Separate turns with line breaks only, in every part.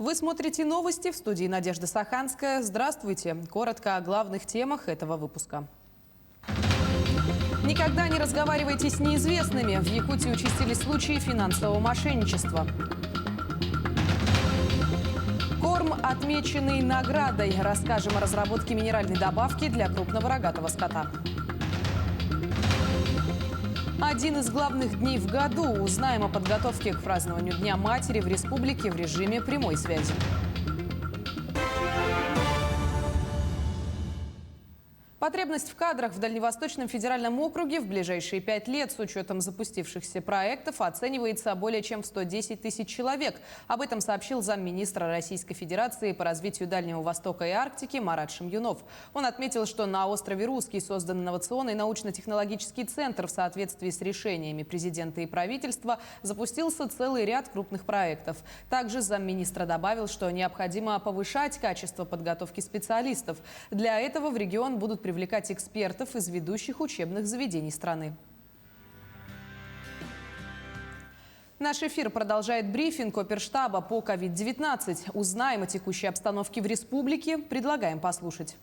Вы смотрите новости, в студии Надежда Саханская. Здравствуйте. Коротко о главных темах этого выпуска. Никогда не разговаривайте с неизвестными. В Якутии участились случаи финансового мошенничества. Корм, отмеченный наградой. Расскажем о разработке минеральной добавки для крупного рогатого скота. Один из главных дней в году. Узнаем о подготовке к празднованию Дня матери в республике в режиме прямой связи. Потребность в кадрах в Дальневосточном федеральном округе в ближайшие 5 лет с учетом запустившихся проектов оценивается более чем в 110 тысяч человек. Об этом сообщил замминистра Российской Федерации по развитию Дальнего Востока и Арктики Марат Шемьюнов. Он отметил, что на острове Русский создан инновационный научно-технологический центр. В соответствии с решениями президента и правительства запустился целый ряд крупных проектов. Также замминистра добавил, что необходимо повышать качество подготовки специалистов. Для этого в регион будут привлекать экспертов из ведущих учебных заведений страны. Наш эфир продолжает брифинг Оперштаба по COVID-19. Узнаем о текущей обстановке в республике. Предлагаем послушать.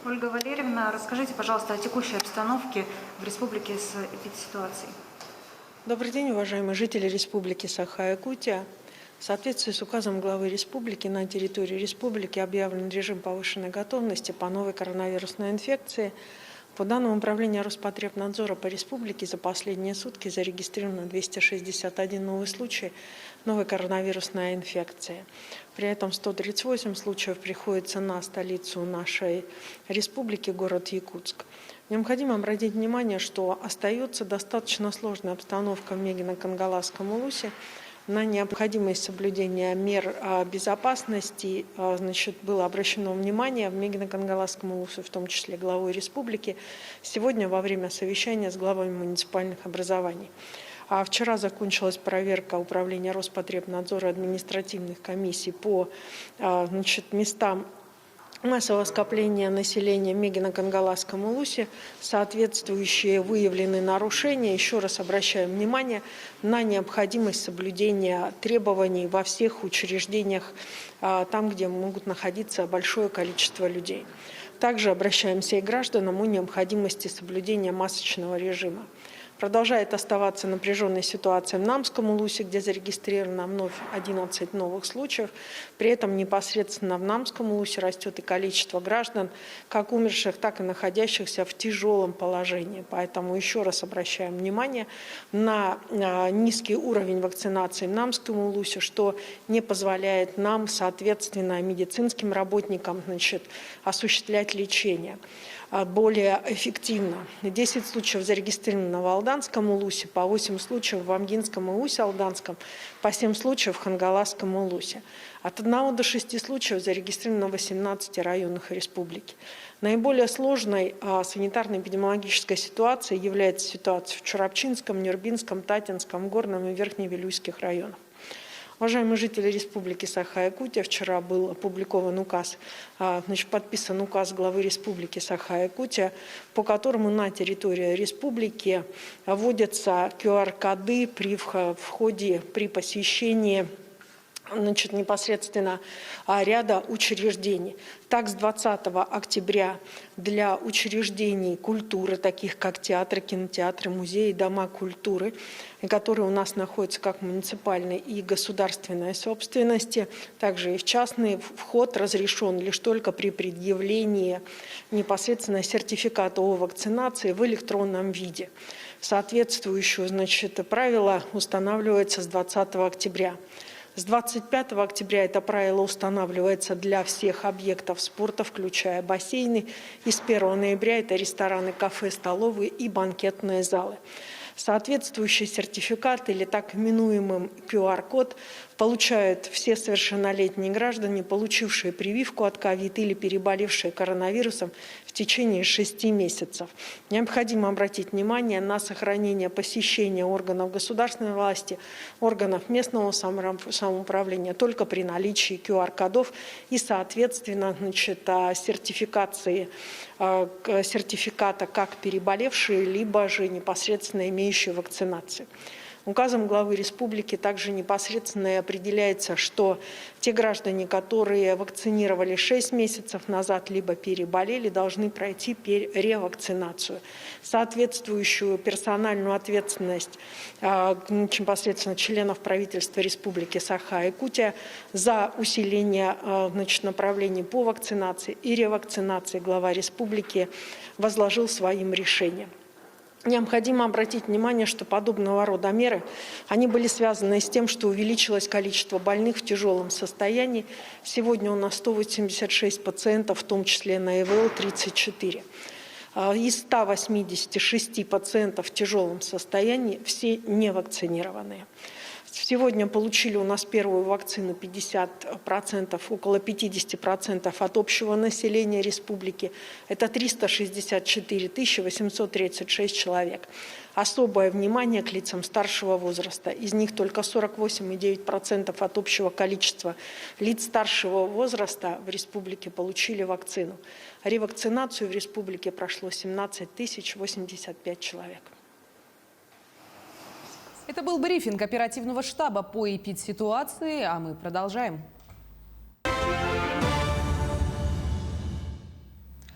Ольга Валерьевна, расскажите, пожалуйста, о текущей обстановке в республике с эпидситуацией.
Добрый день, уважаемые жители республики Саха-Якутия. В соответствии с указом главы республики на территории республики объявлен режим повышенной готовности по новой коронавирусной инфекции. По данным Управления Роспотребнадзора по республике за последние сутки зарегистрировано 261 новый случай новой коронавирусной инфекции. При этом 138 случаев приходится на столицу нашей республики, город Якутск. Необходимо обратить внимание, что остается достаточно сложная обстановка в Мегино-Кангаласском улусе. На необходимость соблюдения мер безопасности было обращено внимание в Мегино-Кангаласском улусе, в том числе главой республики, сегодня во время совещания с главами муниципальных образований. Вчера закончилась проверка Управления Роспотребнадзора административных комиссий по местам массового скопления населения в Мегино-Кангаласском улусе. Соответствующие выявлены нарушения. Еще раз обращаем внимание на необходимость соблюдения требований во всех учреждениях, там, где могут находиться большое количество людей. Также обращаемся и к гражданам о необходимости соблюдения масочного режима. Продолжает оставаться напряженная ситуация в Намском улусе, где зарегистрировано вновь 11 новых случаев. При этом непосредственно в Намском улусе растет и количество граждан, как умерших, так и находящихся в тяжелом положении. Поэтому еще раз обращаем внимание на низкий уровень вакцинации в Намском улусе, что не позволяет нам, соответственно, медицинским работникам осуществлять лечение более эффективно. 10 случаев зарегистрировано в Алданском улусе, по 8 случаев в Амгинском и Усть-Алданском, по 7 случаев в Хангаласском улусе. От 1 до 6 случаев зарегистрировано в 18 районах республики. Наиболее сложной санитарно-эпидемиологической ситуацией является ситуация в Чурапчинском, Нюрбинском, Татинском, Горном и Верхневилюйских районах. Уважаемые жители республики Саха-Якутия, вчера был опубликован указ, подписан указ главы республики Саха-Якутия, по которому на территории республики вводятся QR-коды при посещении непосредственно ряда учреждений. Так, с 20 октября для учреждений культуры, таких как театры, кинотеатры, музеи, дома культуры, которые у нас находятся как муниципальной и государственной собственности, также и в частный, вход разрешен лишь только при предъявлении непосредственно сертификата о вакцинации в электронном виде. Соответствующее правило устанавливается с 20 октября. С 25 октября это правило устанавливается для всех объектов спорта, включая бассейны. И с 1 ноября это рестораны, кафе, столовые и банкетные залы. Соответствующий сертификат или так именуемый QR-код получают все совершеннолетние граждане, получившие прививку от ковид или переболевшие коронавирусом в течение 6 месяцев. Необходимо обратить внимание на сохранение посещения органов государственной власти, органов местного самоуправления только при наличии QR-кодов и, соответственно, сертификата как переболевшие, либо же непосредственно имеющие вакцинацию. Указом главы республики также непосредственно и определяется, что те граждане, которые вакцинировали 6 месяцев назад, либо переболели, должны пройти ревакцинацию. Соответствующую персональную ответственность непосредственно членов правительства Республики Саха-Якутия за усиление направлений по вакцинации и ревакцинации глава республики возложил своим решением. Необходимо обратить внимание, что подобного рода меры, они были связаны с тем, что увеличилось количество больных в тяжелом состоянии. Сегодня у нас 186 пациентов, в том числе на ИВЛ 34. Из 186 пациентов в тяжелом состоянии все не вакцинированные. Сегодня получили у нас первую вакцину 50%, около 50% от общего населения республики. Это 364 836 человек. Особое внимание к лицам старшего возраста. Из них только 48,9% от общего количества лиц старшего возраста в республике получили вакцину. Ревакцинацию в республике прошло 17 085 человек.
Это был брифинг оперативного штаба по эпидситуации, а мы продолжаем.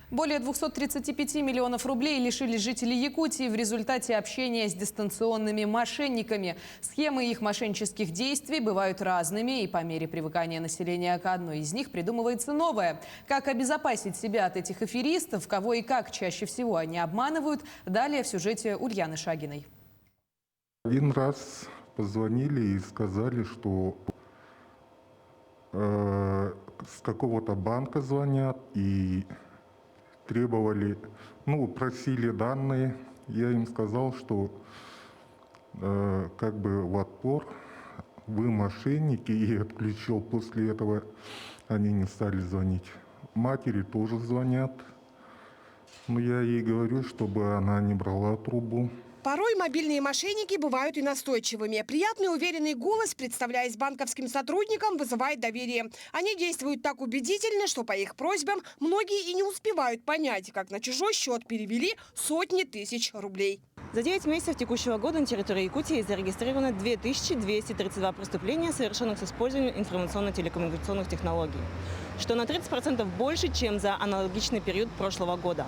Более 235 миллионов рублей лишились жители Якутии в результате общения с дистанционными мошенниками. Схемы их мошеннических действий бывают разными, и по мере привыкания населения к одной из них придумывается новое. Как обезопасить себя от этих аферистов, кого и как чаще всего они обманывают, далее в сюжете Ульяны Шагиной.
Один раз позвонили и сказали, что с какого-то банка звонят и требовали, просили данные. Я им сказал, что как бы в отпор вы мошенники, и отключил. После этого они не стали звонить. Матери тоже звонят, но я ей говорю, чтобы она не брала трубу.
Порой мобильные мошенники бывают и настойчивыми. Приятный уверенный голос, представляясь банковским сотрудником, вызывает доверие. Они действуют так убедительно, что по их просьбам многие и не успевают понять, как на чужой счет перевели сотни тысяч рублей.
За 9 месяцев текущего года на территории Якутии зарегистрировано 2232 преступления, совершенных с использованием информационно-телекоммуникационных технологий, что на 30% больше, чем за аналогичный период прошлого года.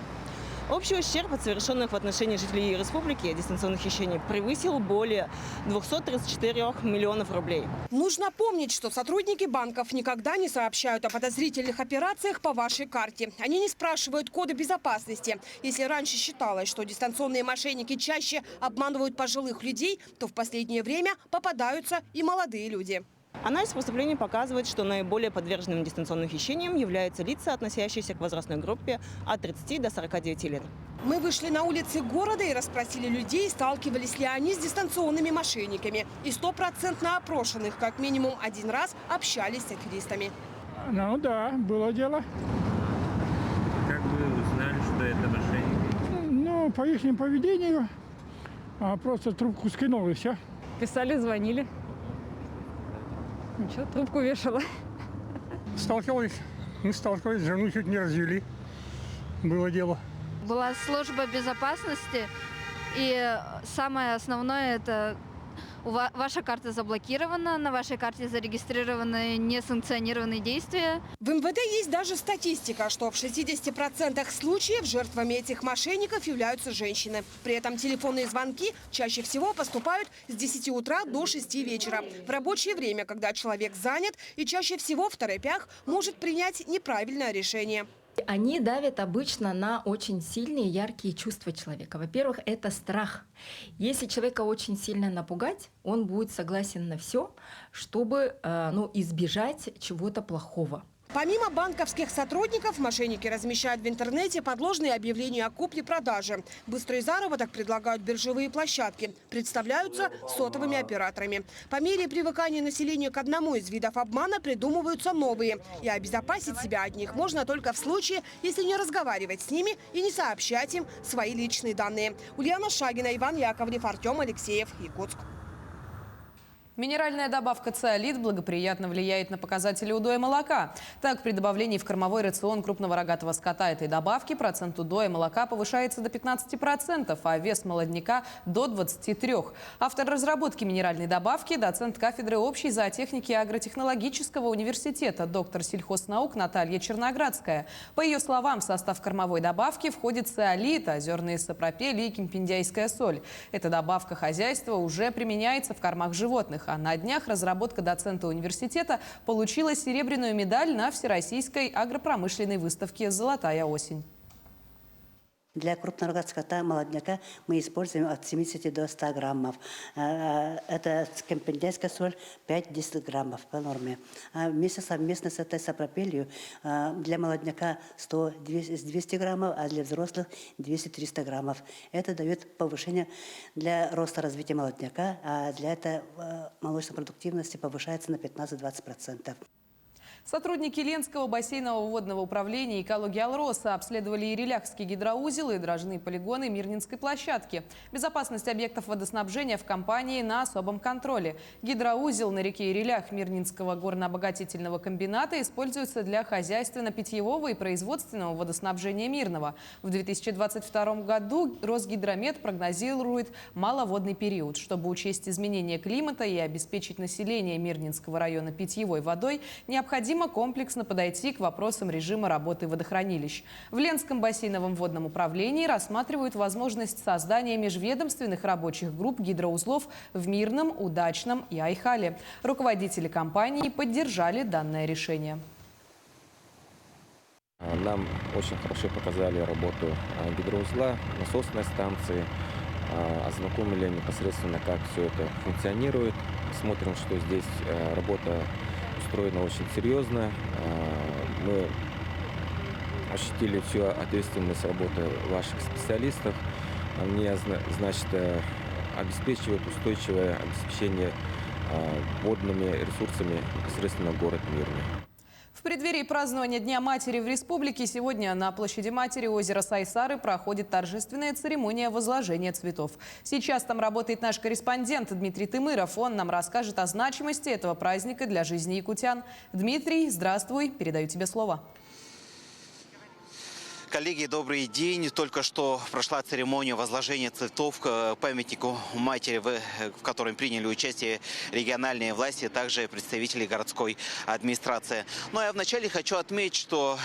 Общий ущерб от совершенных в отношении жителей республики дистанционных хищений превысил более 234 миллионов рублей.
Нужно помнить, что сотрудники банков никогда не сообщают о подозрительных операциях по вашей карте. Они не спрашивают коды безопасности. Если раньше считалось, что дистанционные мошенники чаще обманывают пожилых людей, то в последнее время попадаются и молодые люди.
Анализ преступлений показывает, что наиболее подверженным дистанционным хищениям являются лица, относящиеся к возрастной группе от 30 до 49 лет.
Мы вышли на улицы города и расспросили людей, сталкивались ли они с дистанционными мошенниками. И 100% опрошенных как минимум один раз общались с аферистами.
Ну да, было дело.
Как вы узнали, что это мошенники?
По их поведению просто трубку скинул и все.
Писали, звонили. Ничего, трубку вешала.
Мы сталкивались, жену чуть не развели. Было дело.
Была служба безопасности, и самое основное – это ваша карта заблокирована, на вашей карте зарегистрированы несанкционированные действия.
В МВД есть даже статистика, что в 60% случаев жертвами этих мошенников являются женщины. При этом телефонные звонки чаще всего поступают с 10 утра до 6 вечера. В рабочее время, когда человек занят, и чаще всего в торопях может принять неправильное решение.
Они давят обычно на очень сильные, яркие чувства человека. Во-первых, это страх. Если человека очень сильно напугать, он будет согласен на все, чтобы избежать чего-то плохого.
Помимо банковских сотрудников, мошенники размещают в интернете подложные объявления о купле-продаже. Быстрый заработок предлагают биржевые площадки. Представляются сотовыми операторами. По мере привыкания населения к одному из видов обмана придумываются новые. И обезопасить себя от них можно только в случае, если не разговаривать с ними и не сообщать им свои личные данные. Ульяна Шагина, Иван Яковлев, Артем Алексеев, Якутск.
Минеральная добавка циолит благоприятно влияет на показатели удоя молока. Так, при добавлении в кормовой рацион крупного рогатого скота этой добавки процент удоя молока повышается до 15%, а вес молодняка до 23%. Автор разработки минеральной добавки – доцент кафедры общей зоотехники и агротехнологического университета, доктор сельхознаук Наталья Черноградская. По ее словам, в состав кормовой добавки входит циолит, озерные сапропель и кимпендяйская соль. Эта добавка хозяйства уже применяется в кормах животных. А на днях разработка доцента университета получила серебряную медаль на Всероссийской агропромышленной выставке «Золотая осень».
Для крупного рогатого скота молодняка мы используем от 70 до 100 граммов. Это кимпендяйская соль 5-10 граммов по норме. Вместе совместно с этой сапропелью для молодняка 100-200 граммов, а для взрослых 200-300 граммов. Это дает повышение для роста развития молодняка, а для этого молочной продуктивности повышается на 15-20%.
Сотрудники Ленского бассейнового водного управления «Экологии Алроса» обследовали Ириляхский гидроузел и дрожжные полигоны Мирнинской площадки. Безопасность объектов водоснабжения в компании на особом контроле. Гидроузел на реке Ирилях Мирнинского горнообогатительного комбината используется для хозяйственно-питьевого и производственного водоснабжения Мирного. В 2022 году Росгидромет прогнозирует маловодный период. Чтобы учесть изменения климата и обеспечить население Мирнинского района питьевой водой, необходимо комплексно подойти к вопросам режима работы водохранилищ. В Ленском бассейновом водном управлении рассматривают возможность создания межведомственных рабочих групп гидроузлов в Мирном, Удачном и Айхале. Руководители компании поддержали данное решение.
Нам очень хорошо показали работу гидроузла, насосной станции, ознакомили непосредственно, как все это функционирует. Смотрим, что здесь работа устроена очень серьезно. Мы ощутили всю ответственность работы ваших специалистов. Они, значит, обеспечивают устойчивое обеспечение водными ресурсами непосредственно город Мирный.
В преддверии празднования Дня матери в республике сегодня на площади матери озера Сайсары проходит торжественная церемония возложения цветов. Сейчас там работает наш корреспондент Дмитрий Тымыров. Он нам расскажет о значимости этого праздника для жизни якутян. Дмитрий, здравствуй, передаю тебе слово.
Коллеги, добрый день. Только что прошла церемония возложения цветов к памятнику матери, в котором приняли участие региональные власти, также представители городской администрации. Ну а я вначале хочу отметить, что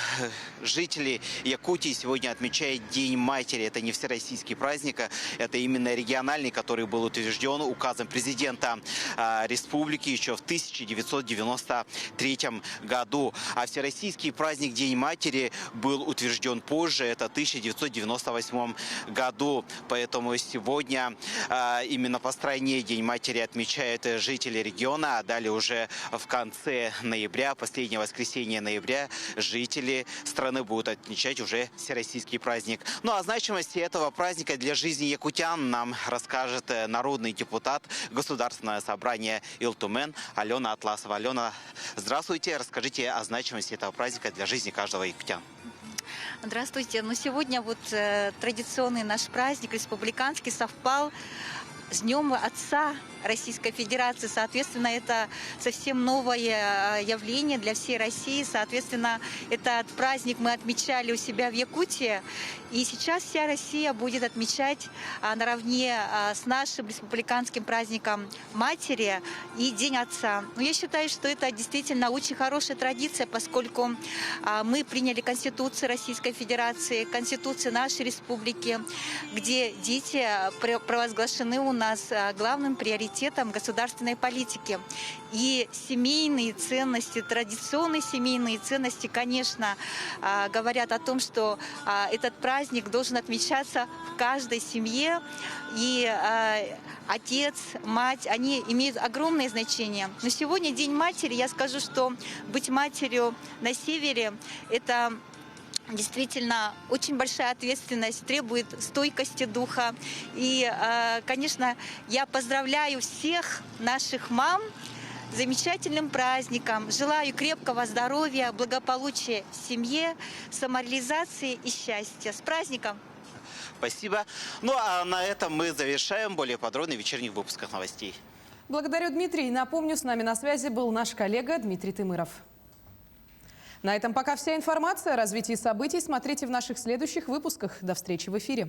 жители Якутии сегодня отмечают День матери. Это не всероссийский праздник, это именно региональный, который был утвержден указом президента республики еще в 1993 году. А всероссийский праздник День матери был утвержден позже, это в 1998 году. Поэтому сегодня именно по стране День матери отмечают жители региона, а далее уже в конце ноября, последнее воскресенье ноября, жители страны будут отмечать уже всероссийский праздник. Ну а значимости этого праздника для жизни якутян нам расскажет народный депутат Государственного собрания Илтумен Алена Атласова. Алена, здравствуйте, расскажите о значимости этого праздника для жизни каждого якутян.
Здравствуйте. Ну, сегодня вот традиционный наш праздник республиканский совпал с Днем Отца Российской Федерации. Соответственно, это совсем новое явление для всей России. Соответственно, этот праздник мы отмечали у себя в Якутии. И сейчас вся Россия будет отмечать наравне с нашим республиканским праздником Матери и День Отца. Но я считаю, что это действительно очень хорошая традиция, поскольку мы приняли Конституцию Российской Федерации, Конституцию нашей республики, где дети провозглашены у нас главным приоритетом государственной политики. И семейные ценности, традиционные семейные ценности, конечно, говорят о том, что этот праздник должен отмечаться в каждой семье. И отец, мать, они имеют огромное значение. Но сегодня День матери, я скажу, что быть матерью на севере – это действительно очень большая ответственность, требует стойкости духа. И, конечно, я поздравляю всех наших мам с замечательным праздником. Желаю крепкого здоровья, благополучия в семье, самореализации и счастья. С праздником!
Спасибо. Ну а на этом мы завершаем. Более подробный вечерний выпуск новостей.
Благодарю, Дмитрий. Напомню, с нами на связи был наш коллега Дмитрий Тымыров. На этом пока вся информация. О развитии событий смотрите в наших следующих выпусках. До встречи в эфире.